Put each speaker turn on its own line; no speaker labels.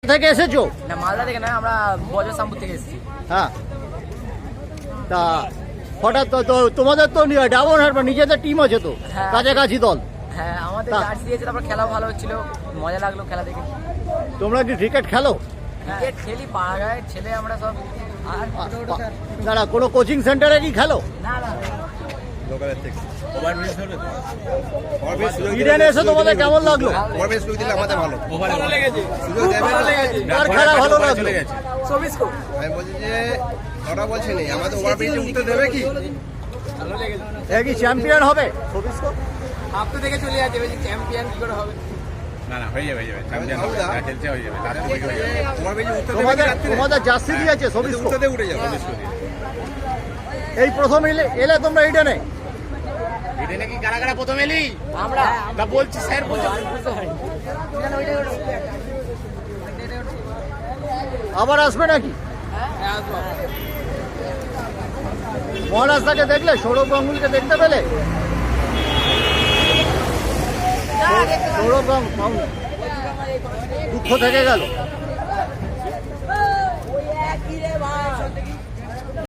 থেকে এসেছো?
না, মালদা থেকে না, আমরা বজ্রসামপুর থেকে এসেছি।
হ্যাঁ, তা হঠাৎ তো তোমাদের তো ডাবর হারবার নিজেদের টিম আছে তো,
হ্যাঁ।
কাছাকাছি দল।
হ্যাঁ, আমাদের চার্জ দিয়েছে, তারপর খেলাও ভালো হচ্ছিল, মজা লাগলো খেলা দেখে।
তোমরা কি ক্রিকেট খেলো?
ক্রিকেট খেলি, পাড়া গায়ে ছেলে আমরা সব। আর
দাঁড়া, কোনো কোচিং সেন্টারে কি খেলো?
না না,
ইডেনে এসে তোমাদের কেমন লাগলো? কার খেলা ভালো লাগলো?
আমি বলছি যে ওরা বলছে নেই আমাদের ওভারব্রিজে উঠতে দেবে কি?
এ কি চ্যাম্পিয়ন হবে?
আপনি দেখে চলে যাচ্ছে, চ্যাম্পিয়ন কি করে হবে?
না না, হয়ে যাবে, চ্যাম্পিয়ন হবে, যা খেলছে হয়ে যাবে, লাস্ট থেকে হয়ে যাবে।
ওভারব্রিজে উঠতে দেবে
তোমাদের
কি রাত্রে?
তোমাদের জার্সি দিয়েছে সবিস্কো?
উঠতে উঠে যাবে।
এই প্রথম এলে তোমরা ইডেনে?
এটা নাকি কারা কারা প্রথম এলি?
আমরা
তা বলছি স্যার বলছে।
আবার আসবে নাকি? মহারাজটাকে দেখলে? সৌরভ গাঙ্গুলিকে দেখতে পেলে? সৌরভ গাঙ্গুলি দুঃখ থেকে গেল।